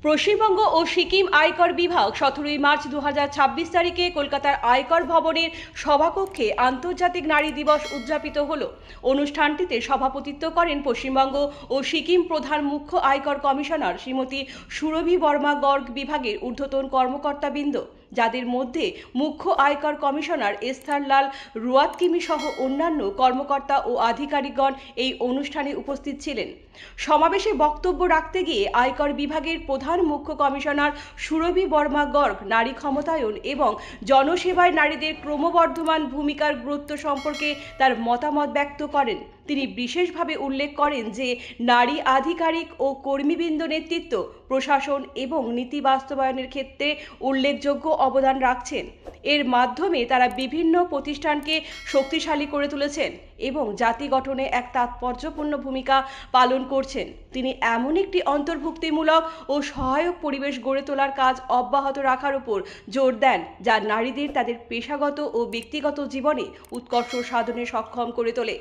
পশ্চিমবঙ্গ ও সিকিম আয়কর বিভাগ 17 মার্চ 2026 তারিখে কলকাতার আয়কর ভবনের সভাকক্ষে আন্তর্জাতিক নারী দিবস উদযাপিত হলো। অনুষ্ঠানটিতে সভাপতিত্ব করেন পশ্চিমবঙ্গ ও সিকিম প্রধান মুখ্য আয়কর কমিশনার শ্রীমতী সুরভি বর্মা গর্গ বিভাগের ঊর্ধ্বতন কর্মকর্তাবৃন্দ, যাদের মধ্যে মুখ্য আয়কর কমিশনার এস্থার লাল রুয়াতকিমি সহ অন্যান্য কর্মকর্তা ও আধিকারিকগণ এই অনুষ্ঠানে উপস্থিত ছিলেন। সমাবেশে বক্তব্য রাখতে গিয়ে আয়কর বিভাগের প্রধান মুখ্য কমিশনার সুরভি বর্মা গর্গ নারী ক্ষমতায়ন এবং জনসেবায় নারীদের ক্রমবর্ধমান ভূমিকার গুরুত্ব সম্পর্কে তার মতামত ব্যক্ত করেন। তিনি বিশেষভাবে উল্লেখ করেন যে নারী আধিকারিক ও কর্মীবৃন্দ নেতৃত্ব, প্রশাসন এবং নীতি বাস্তবায়নের ক্ষেত্রে উল্লেখযোগ্য অবদান রাখছেন। এর মাধ্যমে তারা বিভিন্ন প্রতিষ্ঠানকে শক্তিশালী করে তুলেছেন এবং জাতি গঠনে এক তাৎপর্যপূর্ণ ভূমিকা পালন করছেন। তিনি এমন একটি অন্তর্ভুক্তিমূলক ও সহায়ক পরিবেশ গড়ে তোলার কাজ অব্যাহত রাখার উপর জোর দেন, যা নারীদের তাদের পেশাগত ও ব্যক্তিগত জীবনে উৎকর্ষ সাধনে সক্ষম করে তোলে।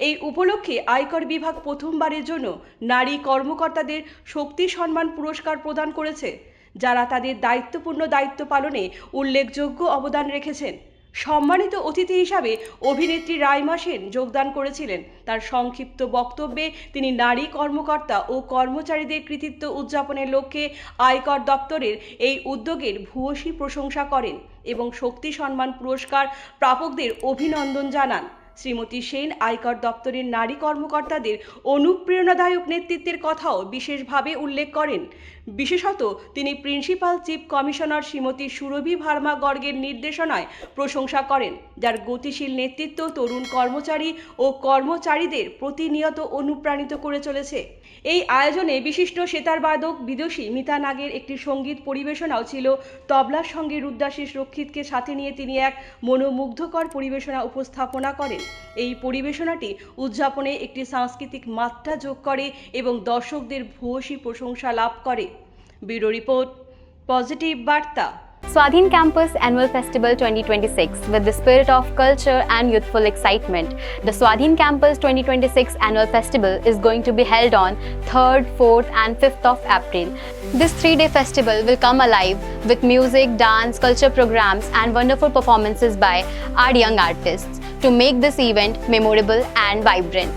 এই উপলক্ষে আয়কর বিভাগ প্রথমবারের জন্য নারী কর্মকর্তাদের শক্তি সম্মান পুরস্কার প্রদান করেছে, যারা তাদের দায়িত্বপূর্ণ দায়িত্ব পালনে উল্লেখযোগ্য অবদান রেখেছেন। সম্মানিত অতিথি হিসাবে অভিনেত্রী রাইমা সেন যোগদান করেছিলেন। তার সংক্ষিপ্ত বক্তব্যে তিনি নারী কর্মকর্তা ও কর্মচারীদের কৃতিত্ব উদযাপনের লক্ষ্যে আয়কর দপ্তরের এই উদ্যোগের ভূয়সী প্রশংসা করেন এবং শক্তি সম্মান পুরস্কার প্রাপকদের অভিনন্দন জানান। শ্রীমতী সেন আয়কর দপ্তরের নারী কর্মকর্তাদের অনুপ্রেরণাদায়ক নেতৃত্বের কথাও বিশেষভাবে উল্লেখ করেন। বিশেষত তিনি প্রিন্সিপাল চিফ কমিশনার শ্রীমতী সুরভি ভার্মা গর্গের নির্দেশনায় প্রশংসা করেন, যার গতিশীল নেতৃত্ব তরুণ কর্মচারী ও কর্মচারীদের প্রতিনিয়ত অনুপ্রাণিত করে চলেছে। এই আয়োজনে বিশিষ্ট সেতারবাদক বিদুষী মিতা নাগের একটি সঙ্গীত পরিবেশনাও ছিল। তবলার সঙ্গে রুদ্রাশিস রক্ষিতকে সাথে নিয়ে তিনি এক মনোমুগ্ধকর পরিবেশনা উপস্থাপনা করেন। এই পরিবেশনাটি উদযাপনে একটি সাংস্কৃতিক মাত্রা যোগ করে এবং দর্শকদের ভূয়সী প্রশংসা লাভ করে। ব্যুরো রিপোর্ট, পজিটিভ বার্তা। Swadhin Campus Annual Festival 2026 with the spirit of culture and youthful excitement. The Swadhin Campus 2026 Annual Festival is going to be held on 3rd, 4th and 5th of April. This 3-day festival will come alive with music, dance, culture programs and wonderful performances by our young artists to make this event memorable and vibrant.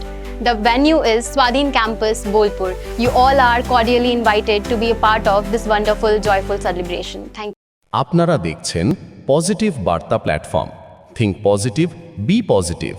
The venue is Swadhin Campus, Bolpur. You all are cordially invited to be a part of this wonderful, joyful celebration. Thank you. আপনারা দেখছেন positive বার্তা platform. Think positive, be positive.